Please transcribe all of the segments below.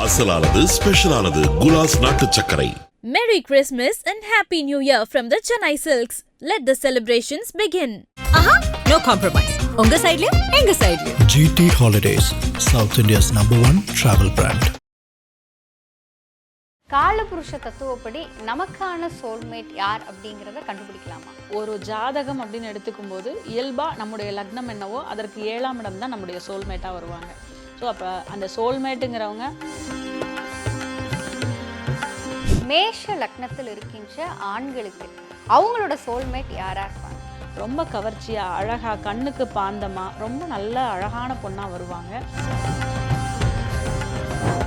அசலானது ஸ்பெஷலானது குலாஸ் நாட்டு சர்க்கரை. Merry Christmas and Happy New Year from the Chennai Silks. Let the celebrations begin. No compromise. உங்க சைடுலயும் எங்க சைடுலயும். GT Holidays, South India's #1 travel brand. காலபுருஷ தத்துவப்படி நமக்கான soulmate யார் அப்படிங்கிறத கண்டுபிடிக்கலாமா? ஒரு ஜாதகம் அப்படின்னு எடுத்துக்கும் போது இயல்பா நம்முடைய லக்னம் என்னவோ அதற்கு 7ஆம் இடம் தான் நம்முடைய சோல்மேட்டா வருவாங்க. ஸோ அப்போ அந்த சோல்மேட்டுங்கிறவங்க மேஷ லக்னத்தில் இருக்கின்ற ஆண்களுக்கு அவங்களோட சோல்மேட் யாரா இருப்பாங்க? ரொம்ப கவர்ச்சியா, அழகா, கண்ணுக்கு பாந்தமா, ரொம்ப நல்ல அழகான பொண்ணா வருவாங்க.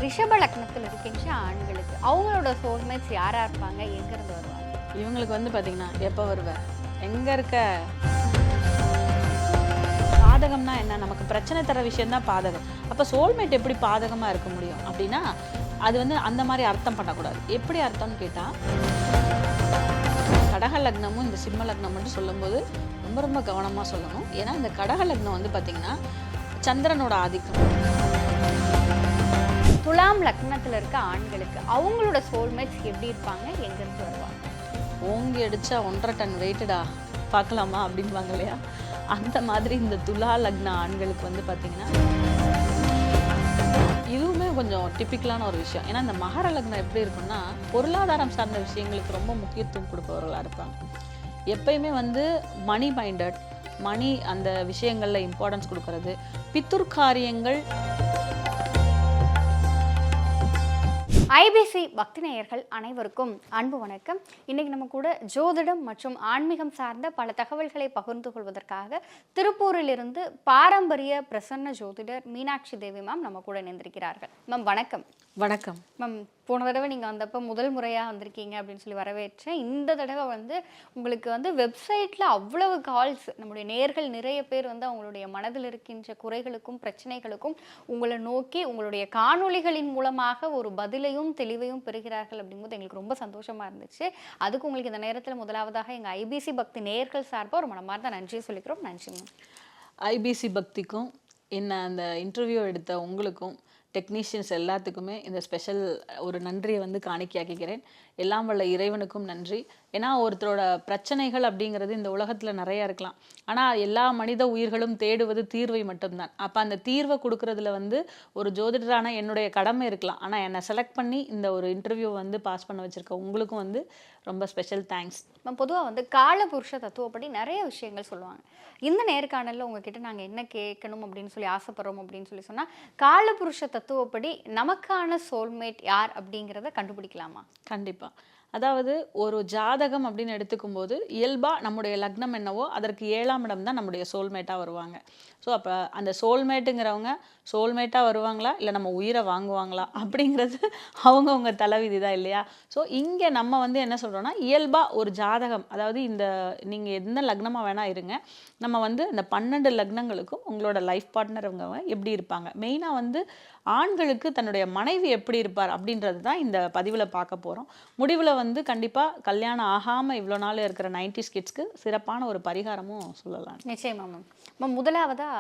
ரிஷப லக்னத்தில் இருக்கின்ற ஆண்களுக்கு அவங்களோட சோல்மேட்ஸ் யாரா இருப்பாங்க? எங்கிருந்து வருவாங்க? இவங்களுக்கு வந்து பார்த்தீங்கன்னா எப்போ வருவ, எங்க இருக்க? பாதகம்னா என்ன? நமக்கு பிரச்சனை தர விஷயம்தான் பாதகம். அப்போ சோல்மேட் எப்படி பாதகமாக இருக்க முடியும் அப்படின்னா அது வந்து அந்த மாதிரி அர்த்தம் பண்ணக்கூடாது. எப்படி அர்த்தம்னு கேட்டால், கடக லக்னமும் இந்த சிம்ம லக்னம்னு சொல்லும்போது ரொம்ப ரொம்ப கவனமாக சொல்லணும். ஏன்னா இந்த கடக லக்னம் வந்து பார்த்திங்கன்னா சந்திரனோட ஆதிக்கம். துலாம் லக்னத்தில் இருக்க ஆண்களுக்கு அவங்களோட சோல்மேட்ஸ் எப்படி இருப்பாங்க? எங்கிருந்து வருவாங்க? ஓங்கி அடித்தா 1.5 டன் வெயிட்டடா பார்க்கலாமா அப்படின்வாங்க இல்லையா? அந்த மாதிரி இந்த துலா லக்ன ஆண்களுக்கு வந்து பார்த்திங்கன்னா இதுவுமே கொஞ்சம் டிப்பிக்கலான ஒரு விஷயம். ஏன்னா இந்த மகர லக்னம் எப்படி இருக்குன்னா பொருளாதாரம் சார்ந்த விஷயங்களுக்கு ரொம்ப முக்கியத்துவம் கொடுப்பவர்களாக இருப்பாங்க. எப்பயுமே வந்து மணி மைண்டட், மணி அந்த விஷயங்களில் இம்பார்ட்டன்ஸ் கொடுக்கறது. பித்துர் காரியங்கள். ஐபிசி பக்தி நேயர்கள் அனைவருக்கும் அன்பு வணக்கம். இன்னைக்கு நம்ம கூட ஜோதிடம் மற்றும் ஆன்மீகம் சார்ந்த பல தகவல்களை பகிர்ந்து கொள்வதற்காக திருப்பூரிலிருந்து பாரம்பரிய பிரசன்ன ஜோதிடர் மீனாட்சி தேவி மேம் நம்ம கூட இணைந்திருக்கிறார்கள். மேம் வணக்கம். வணக்கம் மேம், போன தடவை நீங்கள் வந்தப்போ முதல் முறையாக வந்திருக்கீங்க அப்படின்னு சொல்லி வரவேற்றேன். இந்த தடவை வந்து உங்களுக்கு வந்து வெப்சைட்டில் அவ்வளவு கால்ஸ், நம்முடைய நேயர்கள் நிறைய பேர் வந்து அவங்களுடைய மனதில் இருக்கின்ற குறைகளுக்கும் பிரச்சனைகளுக்கும் உங்களை நோக்கி உங்களுடைய காணொளிகளின் மூலமாக ஒரு பதிலையும் தெளிவையும் பெறுகிறார்கள் அப்படிங்கும்போது எங்களுக்கு ரொம்ப சந்தோஷமாக இருந்துச்சு. அதுக்கு உங்களுக்கு இந்த நேரத்தில் முதலாவதாக எங்கள் ஐபிசி பக்தி நேயர்கள் சார்பாக ஒரு மனமார்ந்த நன்றியை சொல்லிக்கிறோம். நன்றி மேம். ஐபிசி பக்திக்கும் என்ன அந்த இன்டர்வியூ எடுத்த உங்களுக்கும் டெக்னீஷியன்ஸ் எல்லாத்துக்குமே இந்த ஸ்பெஷல் ஒரு நன்றியை வந்து காணிக்கையாக்கிக்கிறேன். எல்லாம் வல்ல இறைவனுக்கும் நன்றி. ஏன்னா ஒருத்தரோட பிரச்சனைகள் அப்படிங்கிறது இந்த உலகத்தில் நிறையா இருக்கலாம். ஆனால் எல்லா மனித உயிர்களும் தேடுவது தீர்வை மட்டும்தான். அப்போ அந்த தீர்வை கொடுக்குறதுல வந்து ஒரு ஜோதிடரான என்னுடைய கடமை இருக்கலாம். ஆனால் என்னை செலக்ட் பண்ணி இந்த ஒரு இன்டர்வியூ வந்து பாஸ் பண்ண வச்சுருக்க உங்களுக்கும் வந்து ரொம்ப ஸ்பெஷல் தேங்க்ஸ். பொதுவாக வந்து காலபுருஷ தத்துவப்படி நிறைய விஷயங்கள் சொல்லுவாங்க. இந்த நேர்காணலில் உங்ககிட்ட நாங்கள் என்ன கேட்கணும் அப்படின்னு சொல்லி ஆசைப்படுறோம் அப்படின்னு சொல்லி சொன்னால், காலபுருஷ தத்துவப்படி நமக்கான சோல்மேட் யார் அப்படிங்கிறத கண்டுபிடிக்கலாமா? கண்டிப்பாக. அதாவது ஒரு ஜாதகம் அப்படின்னு எடுத்துக்கும் போது இயல்பாக நம்முடைய லக்னம் என்னவோ அதற்கு 7ஆம் இடம் தான் நம்முடைய சோல்மேட்டாக வருவாங்க. ஸோ அப்போ அந்த சோல்மேட்டுங்கிறவங்க சோல்மேட்டாக வருவாங்களா இல்லை நம்ம உயிரை வாங்குவாங்களா அப்படிங்கிறது அவங்கவுங்க தலைவிதி தான் இல்லையா? ஸோ இங்கே நம்ம வந்து என்ன சொல்கிறோன்னா, இயல்பாக ஒரு ஜாதகம், அதாவது இந்த நீங்கள் எந்த லக்னமாக வேணால் இருங்க, நம்ம வந்து இந்த 12 லக்னங்களுக்கும் உங்களோட லைஃப் பார்ட்னர் அவங்க எப்படி இருப்பாங்க, மெயினாக வந்து ஆண்களுக்கு தன்னுடைய மனைவி எப்படி இருப்பார் அப்படின்றது தான் இந்த பதிவில் பார்க்க போகிறோம். முடிவில் வந்து கண்டிப்பாக கல்யாணம் ஆகாமல் இவ்வளோ நாள் இருக்கிற 90s கிட்ஸ்க்கு சிறப்பான ஒரு பரிகாரமும் சொல்லலாம். நிச்சயமா மேம். மேம், முதலாவதா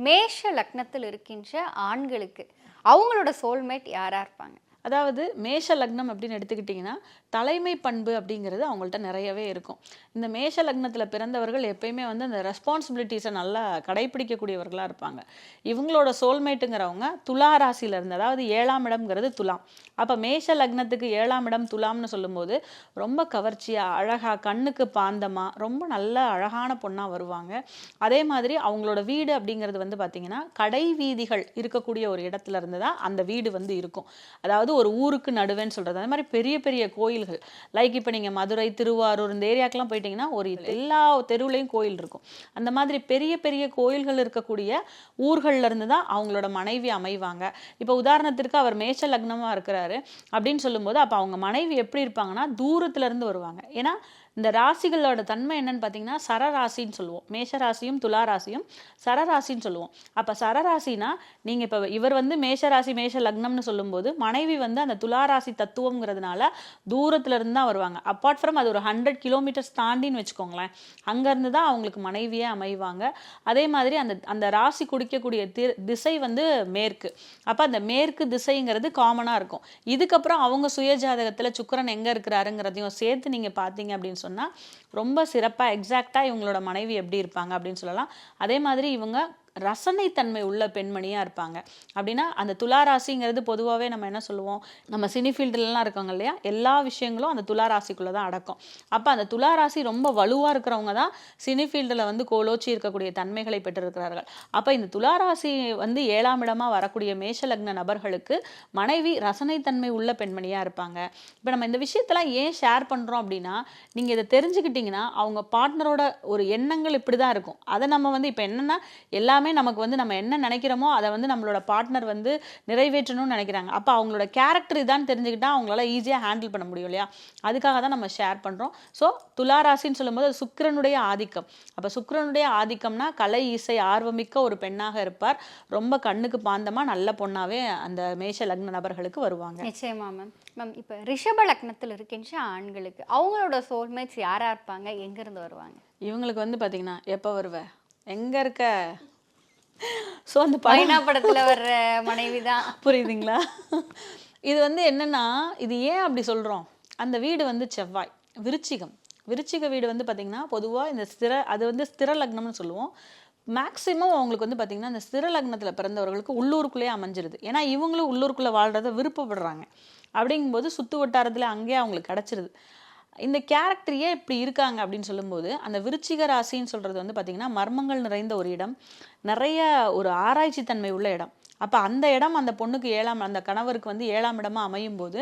மேஷ லக்னத்தில் இருக்கின்ற ஆண்களுக்கு அவங்களோட சோல்மேட் யாரா இருப்பாங்க? அதாவது மேஷ லக்னம் அப்படின்னு எடுத்துக்கிட்டிங்கன்னா தலைமை பண்பு அப்படிங்கிறது அவங்கள்ட்ட நிறையவே இருக்கும். இந்த மேஷ லக்னத்தில் பிறந்தவர்கள் எப்பயுமே வந்து அந்த ரெஸ்பான்சிபிலிட்டிஸை நல்லா கடைப்பிடிக்கக்கூடியவர்களாக இருப்பாங்க. இவங்களோட சோல்மேட்டுங்கிறவங்க துலா ராசியில் இருந்து, அதாவது 7ஆம் இடம்ங்கிறது துலாம். அப்போ மேஷ லக்னத்துக்கு 7ஆம் இடம் துலாம்னு சொல்லும்போது ரொம்ப கவர்ச்சியாக, அழகாக, கண்ணுக்கு பாந்தமாக, ரொம்ப நல்ல அழகான பொண்ணாக வருவாங்க. அதே மாதிரி அவங்களோட வீடு அப்படிங்கிறது வந்து பார்த்திங்கன்னா கடை வீதிகள் இருக்கக்கூடிய ஒரு இடத்துல இருந்து தான் அந்த வீடு வந்து இருக்கும். அதாவது ஒரு ஊருக்கு நடுவேன்னு சொல்கிறது. அந்த மாதிரி பெரிய பெரிய கோயில்கள், லைக் இப்போ நீங்கள் மதுரை, திருவாரூர் இந்த ஏரியாக்கெலாம் போயிட்டீங்கன்னா ஒரு எல்லா தெருவுலையும் கோயில் இருக்கும். அந்த மாதிரி பெரிய பெரிய கோயில்கள் இருக்கக்கூடிய ஊர்களில் இருந்து தான் அவங்களோட மனைவி அமைவாங்க. இப்போ உதாரணத்திற்கு அவர் மேஷ லக்னமாக இருக்கிறாரு அப்படின்னு சொல்லும்போது அப்போ அவங்க மனைவி எப்படி இருப்பாங்கன்னா தூரத்துல இருந்து வருவாங்க. ஏன்னா இந்த ராசிகளோட தன்மை என்னன்னு பார்த்தீங்கன்னா சரராசின்னு சொல்லுவோம். மேஷ ராசியும் துலா ராசியும் சரராசின்னு சொல்லுவோம். அப்போ சரராசினா நீங்கள் இப்போ இவர் வந்து மேஷ ராசி மேஷ லக்னம்னு சொல்லும்போது மனைவி வந்து அந்த துலா ராசி தத்துவங்கிறதுனால தூரத்துல இருந்து தான் வருவாங்க. அப்பார்ட் ஃப்ரம் அது ஒரு 100 கிலோமீட்டர்ஸ் தாண்டின்னு வச்சுக்கோங்களேன், அங்கேருந்து தான் அவங்களுக்கு மனைவியே அமைவாங்க. அதே மாதிரி அந்த அந்த ராசி குடிக்கக்கூடிய திசை வந்து மேற்கு. அப்போ அந்த மேற்கு திசைங்கிறது காமனாக இருக்கும். இதுக்கப்புறம் அவங்க சுயஜாதகத்தில் சுக்கிரன் எங்கே இருக்கிறாருங்கிறதையும் சேர்த்து நீங்கள் பார்த்தீங்க அப்படின்னு சொன்னால் ரொம்ப சிறப்பாக எக்ஸாக்டாக இவங்களோட மனைவி எப்படி இருப்பாங்க அப்படின்னு சொல்லலாம். அதே மாதிரி இவங்க ரசனைத்தன்மை உள்ள பெண்மணியாக இருப்பாங்க. அப்படின்னா அந்த துளாராசிங்கிறது பொதுவாகவே நம்ம என்ன சொல்லுவோம், நம்ம சினி ஃபீல்டுலலாம் இருக்காங்க இல்லையா, எல்லா விஷயங்களும் அந்த துளாராசிக்குள்ளே தான் அடக்கும். அப்போ அந்த துளாராசி ரொம்ப வலுவாக இருக்கிறவங்க தான் சினி ஃபீல்டில் வந்து கோலோச்சி இருக்கக்கூடிய தன்மைகளை பெற்றிருக்கிறார்கள். அப்போ இந்த துளாராசி வந்து 7ஆம் இடமாக வரக்கூடிய மேஷ லக்ன நபர்களுக்கு மனைவி ரசனைத்தன்மை உள்ள பெண்மணியாக இருப்பாங்க. இப்போ நம்ம இந்த விஷயத்தெல்லாம் ஏன் ஷேர் பண்ணுறோம் அப்படின்னா, நீங்கள் இதை தெரிஞ்சுக்கிட்டிங்கன்னா அவங்க பார்ட்னரோட ஒரு எண்ணங்கள் இப்படி தான் இருக்கும். அதை நம்ம வந்து இப்போ என்னென்னா எல்லாமே நமக்கு வந்து நம்ம என்ன நினைக்கிறோமோ அதை வந்து நம்மளோட பார்ட்னர் வந்து நிறைவேற்றணும்னு நினைக்கிறாங்க. அப்போ அவங்களோட கேரக்டர் இதான் தெரிஞ்சுக்கிட்டா அவங்களால ஈஸியாக ஹேண்டில் பண்ண முடியும் இல்லையா, அதுக்காக தான் நம்ம ஷேர் பண்ணுறோம். ஸோ துளாராசின்னு சொல்லும்போது அது சுக்கிரனுடைய ஆதிக்கம். அப்போ சுக்கிரனுடைய ஆதிக்கம்னா கலை இசை ஆர்வமிக்க ஒரு பெண்ணாக இருப்பார். ரொம்ப கண்ணுக்கு பாந்தமாக நல்ல பொண்ணாவே அந்த மேஷ லக்ன நபர்களுக்கு வருவாங்க. நிச்சயமா மேம். மேம் இப்போ ரிஷப லக்னத்தில் இருக்கின்ற ஆண்களுக்கு அவங்களோட சோல்மேட்ஸ் யாராக இருப்பாங்க, எங்கேருந்து வருவாங்க? இவங்களுக்கு வந்து பார்த்தீங்கன்னா எப்போ வருவ எங்கே இருக்க, ஸோ அந்த பைனா படத்துல வர்ற மனைவி தான். புரியுதுங்களா? இது வந்து என்னன்னா, இது ஏன் அப்படி சொல்கிறோம், அந்த வீடு வந்து செவ்வாய் விருச்சிகம். விருச்சிக வீடு வந்து பார்த்திங்கன்னா பொதுவாக இந்த அது வந்து ஸ்திர லக்னம்னு சொல்லுவோம். மேக்ஸிமம் அவங்களுக்கு வந்து பார்த்திங்கன்னா இந்த ஸ்திர லக்னத்தில் பிறந்தவர்களுக்கு உள்ளூருக்குள்ளேயே அமைஞ்சிருது. ஏன்னா இவங்களும் உள்ளூருக்குள்ளே வாழ்கிறத விருப்பப்படுறாங்க. அப்படிங்கும்போது சுற்று வட்டாரத்தில் அங்கேயே அவங்களுக்கு கிடச்சிருது. இந்த கேரக்டர் ஏன் இப்படி இருக்காங்க அப்படின்னு சொல்லும்போது, அந்த விருச்சிக ராசின்னு சொல்கிறது வந்து பார்த்திங்கன்னா மர்மங்கள் நிறைந்த ஒரு இடம், நிறைய ஒரு ஆராய்ச்சி தன்மை உள்ள இடம். அப்போ அந்த இடம் அந்த பொண்ணுக்கு அந்த கணவருக்கு வந்து 7ஆம் இடமா அமையும் போது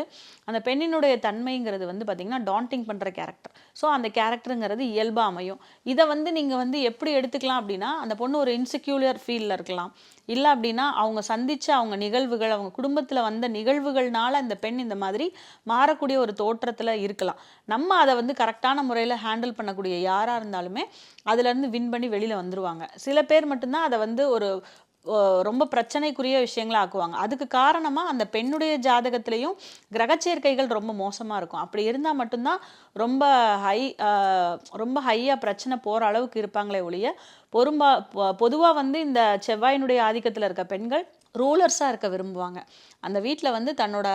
அந்த பெண்ணினுடைய தன்மைங்கிறது வந்து பார்த்திங்கன்னா டாண்டிங் பண்ணுற கேரக்டர். ஸோ அந்த கேரக்டருங்கிறது இயல்பாக அமையும். இதை வந்து நீங்கள் வந்து எப்படி எடுத்துக்கலாம் அப்படின்னா, அந்த பொண்ணு ஒரு இன்செக்யூலர் ஃபீலில் இருக்கலாம், இல்லை அப்படின்னா அவங்க சந்தித்த அவங்க நிகழ்வுகள், அவங்க குடும்பத்தில் வந்த நிகழ்வுகள்னால இந்த பெண் இந்த மாதிரி மாறக்கூடிய ஒரு தோற்றத்தில் இருக்கலாம். நம்ம அதை வந்து கரெக்டான முறையில் ஹேண்டில் பண்ணக்கூடிய யாராக இருந்தாலுமே அதுலேருந்து வின் பண்ணி வெளியில் வந்துடுவாங்க. சில பேர் மட்டும்தான் அதை வந்து ஒரு ரொம்ப பிரச்சனைக்குரிய விஷயங்களை ஆக்குவாங்க. அதுக்கு காரணமாக அந்த பெண்ணுடைய ஜாதகத்திலையும் கிரகச்சேர்க்கைகள் ரொம்ப மோசமாக இருக்கும். அப்படி இருந்தால் மட்டும்தான் ரொம்ப ஹையாக பிரச்சனை போகிற அளவுக்கு இருப்பாங்களே ஒழிய, பொதுவாக வந்து இந்த செவ்வாயினுடைய ஆதிக்கத்தில் இருக்க பெண்கள் ரூலர்ஸாக இருக்க விரும்புவாங்க. அந்த வீட்டில் வந்து தன்னோட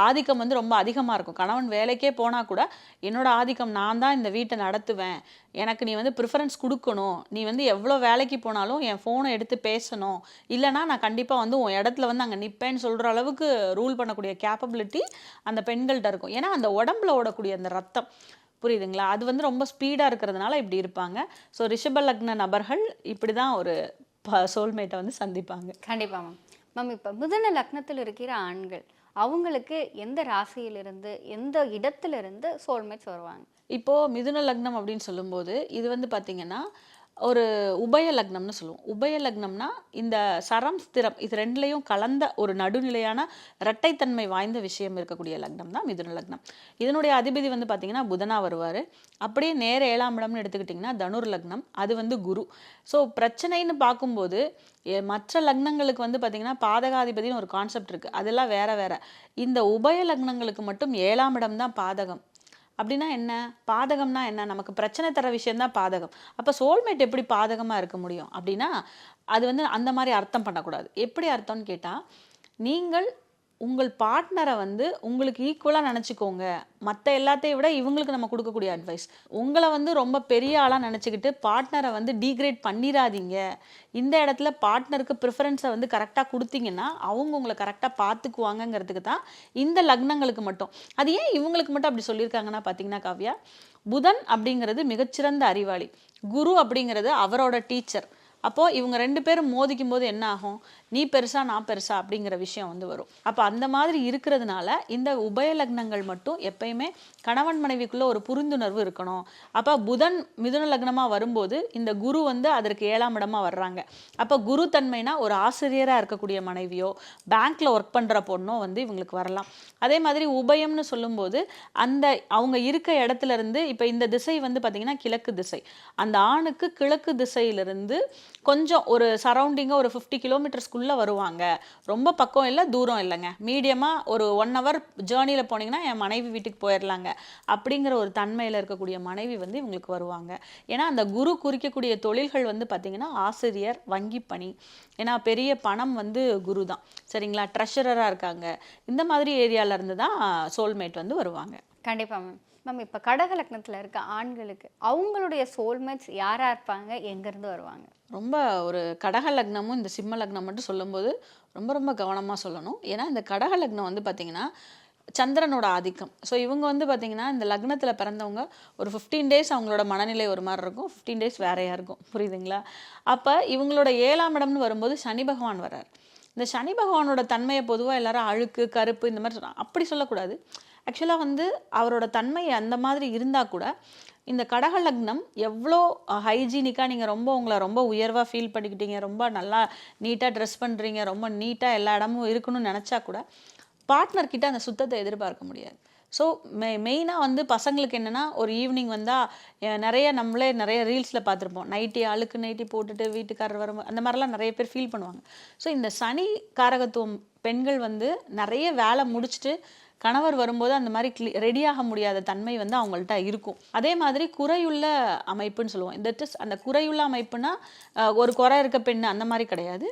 ஆதிக்கம் வந்து ரொம்ப அதிகமாக இருக்கும். கணவன் வேலைக்கே போனால் கூட என்னோட ஆதிக்கம், நான் தான் இந்த வீட்டை நடத்துவேன், எனக்கு நீ வந்து ப்ரிஃபரன்ஸ் கொடுக்கணும், நீ வந்து எவ்வளோ வேலைக்கு போனாலும் என் ஃபோனை எடுத்து பேசணும், இல்லைனா நான் கண்டிப்பாக வந்து உன் இடத்துல வந்து அங்கே நிற்பேன்னு சொல்கிற அளவுக்கு ரூல் பண்ணக்கூடிய கேப்பபிலிட்டி அந்த பெண்கள்கிட்ட இருக்கும். ஏன்னா அந்த உடம்புல ஓடக்கூடிய அந்த ரத்தம், புரியுதுங்களா, அது வந்து ரொம்ப ஸ்பீடாக இருக்கிறதுனால இப்படி இருப்பாங்க. ஸோ ரிஷப லக்ன நபர்கள் இப்படி தான் ஒரு சோல்மேட்டை வந்து சந்திப்பாங்க. கண்டிப்பாக மேம். மேம் இப்போ மிதுன லக்னத்தில் இருக்கிற ஆண்கள் அவங்களுக்கு எந்த ராசியிலிருந்து எந்த இடத்துலேருந்து சோல்மேட்ஸ் வருவாங்க? இப்போது மிதுன லக்னம் அப்படின்னு சொல்லும்போது இது வந்து பார்த்திங்கன்னா ஒரு உபய லக்னம்னு சொல்லுவோம். உபய லக்னம்னா இந்த சரம் ஸ்திரம் இது ரெண்டுலேயும் கலந்த ஒரு நடுநிலையான இரட்டைத்தன்மை வாய்ந்த விஷயம் இருக்கக்கூடிய லக்னம் தான் மிதுன லக்னம். இதனுடைய அதிபதி வந்து பார்த்திங்கன்னா புதனாக வருவார். அப்படியே நேர 7ஆம் இடம்னு எடுத்துக்கிட்டிங்கன்னா தனுர் லக்னம், அது வந்து குரு. ஸோ பிரச்சனைன்னு பார்க்கும்போது மற்ற லக்னங்களுக்கு வந்து பார்த்திங்கன்னா பாதகாதிபதினு ஒரு கான்செப்ட் இருக்குது, அதெல்லாம் வேற. இந்த உபய லக்னங்களுக்கு மட்டும் 7ஆம் இடம் தான் பாதகம். அப்படின்னா என்ன, பாதகம்னா என்ன, நமக்கு பிரச்சனை தர விஷயம்தான் பாதகம். அப்போ சோல்மேட் எப்படி பாதகமாக இருக்க முடியும் அப்படின்னா, அது வந்து அந்த மாதிரி அர்த்தம் பண்ணக்கூடாது. எப்படி அர்த்தம்னு கேட்டால், நீங்கள் உங்கள் பார்ட்னரை வந்து உங்களுக்கு ஈக்குவலாக நினச்சிக்கோங்க. மற்ற எல்லாத்தையும் விட இவங்களுக்கு நம்ம கொடுக்கக்கூடிய அட்வைஸ், உங்களை வந்து ரொம்ப பெரிய ஆளாக நினச்சிக்கிட்டு பார்ட்னரை வந்து டீக்ரேட் பண்ணிடாதீங்க. இந்த இடத்துல பார்ட்னருக்கு ப்ரிஃபரன்ஸை வந்து கரெக்டாக கொடுத்தீங்கன்னா அவங்க உங்களை கரெக்டாக பார்த்துக்குவாங்கங்கிறதுக்கு தான் இந்த லக்னங்களுக்கு மட்டும். அது ஏன் இவங்களுக்கு மட்டும் அப்படி சொல்லியிருக்காங்கன்னா பார்த்தீங்கன்னா காவ்யா, புதன் அப்படிங்கிறது மிகச்சிறந்த அறிவாளி, குரு அப்படிங்கிறது அவரோட டீச்சர், அப்போது இவங்க 2 பேரும் மோதிக்கும் போது என்ன ஆகும், நீ பெருசா நான் பெருசா அப்படிங்கிற விஷயம் வந்து வரும். அப்போ அந்த மாதிரி இருக்கிறதுனால இந்த உபய லக்னங்கள் மட்டும் எப்பயுமே கணவன் மனைவிக்குள்ள ஒரு புரிந்துணர்வு இருக்கணும். அப்போ புதன் மிதுன லக்னமாக வரும்போது இந்த குரு வந்து அதற்கு 7ஆம் இடமா வர்றாங்க. அப்போ குரு தன்மைனா ஒரு ஆசிரியராக இருக்கக்கூடிய மனைவியோ பேங்க்ல ஒர்க் பண்ணுற பொண்ணோ வந்து இவங்களுக்கு வரலாம். அதே மாதிரி உபயம்னு சொல்லும்போது அந்த அவங்க இருக்க இடத்துல இருந்து இப்போ இந்த திசை வந்து பார்த்தீங்கன்னா கிழக்கு திசை, அந்த ஆணுக்கு கிழக்கு திசையிலிருந்து கொஞ்சம் ஒரு சரௌண்டிங்காக ஒரு 50 கிலோமீட்டர்ஸ்குள்ளே வருவாங்க. ரொம்ப பக்கம் இல்லை, தூரம் இல்லைங்க, மீடியமாக ஒரு 1 hour ஜேர்னியில் போனீங்கன்னா என் மனைவி வீட்டுக்கு போயிடலாங்க அப்படிங்கிற ஒரு தன்மையில் இருக்கக்கூடிய மனைவி வந்து இவங்களுக்கு வருவாங்க. ஏன்னா அந்த குரு குறிக்கக்கூடிய தொழில்கள் வந்து பார்த்தீங்கன்னா ஆசிரியர், வங்கி பணி, ஏன்னா பெரிய பணம் வந்து குரு தான் சரிங்களா, ட்ரெஷரராக இருக்காங்க, இந்த மாதிரி ஏரியால இருந்து தான் சோல்மேட் வந்து வருவாங்க. கண்டிப்பாக மேம். மேம் இப்போ கடக லக்னத்தில் இருக்க ஆண்களுக்கு அவங்களுடைய சோல்மேட்ஸ் யாராக இருப்பாங்க, எங்கேருந்து வருவாங்க? ரொம்ப ஒரு கடக லக்னமும் இந்த சிம்ம லக்னம் மட்டும் சொல்லும்போது ரொம்ப ரொம்ப கவனமாக சொல்லணும். ஏன்னா இந்த கடக லக்னம் வந்து பார்த்திங்கன்னா சந்திரனோட ஆதிக்கம். ஸோ இவங்க வந்து பார்த்திங்கன்னா இந்த லக்னத்தில் பிறந்தவங்க ஒரு 15 days அவங்களோட மனநிலை ஒரு மாதிரி இருக்கும், 15 days வேறையாக இருக்கும், புரியுதுங்களா? அப்போ இவங்களோட 7ஆம் இடம்னு வரும்போது சனி பகவான் வர்றார். இந்த சனி பகவானோட தன்மையை பொதுவாக எல்லாரும் அழுக்கு, கருப்பு இந்த மாதிரி சொல்கிறாங்க. அப்படி சொல்லக்கூடாது. ஆக்சுவலாக வந்து அவரோட தன்மை அந்த மாதிரி இருந்தால் கூட இந்த கடக லக்னம் எவ்வளோ ஹைஜீனிக்காக நீங்கள் ரொம்ப உங்களை ரொம்ப உயர்வாக ஃபீல் பண்ணிக்கிட்டீங்க, ரொம்ப நல்லா நீட்டாக ட்ரெஸ் பண்ணுறீங்க, ரொம்ப நீட்டாக எல்லா இடமும் இருக்கணும்னு நினச்சா கூட பார்ட்னர்கிட்ட அந்த சுத்தத்தை எதிர்பார்க்க முடியாது. ஸோ மெயினாக வந்து பசங்களுக்கு என்னென்னா ஒரு ஈவினிங் வந்தால் நிறைய ரீல்ஸில் பார்த்துருப்போம், நைட்டி அழுக்கு நைட்டி போட்டுட்டு வீட்டுக்காரர் வரும், அந்த மாதிரிலாம் நிறைய பேர் ஃபீல் பண்ணுவாங்க. ஸோ இந்த சனி காரகத்துவம் பெண்கள் வந்து நிறைய வேலை முடிச்சுட்டு கணவர் வரும்போது அந்த மாதிரி ரெடியாக முடியாத தன்மை வந்து அவங்கள்ட்ட இருக்கும். அதே மாதிரி குறையுள்ள அமைப்புன்னு சொல்லுவோம். தட் இஸ் அந்த குறையுள்ள அமைப்புனா ஒரு குறை இருக்க பெண்ணு அந்த மாதிரி கிடையாது.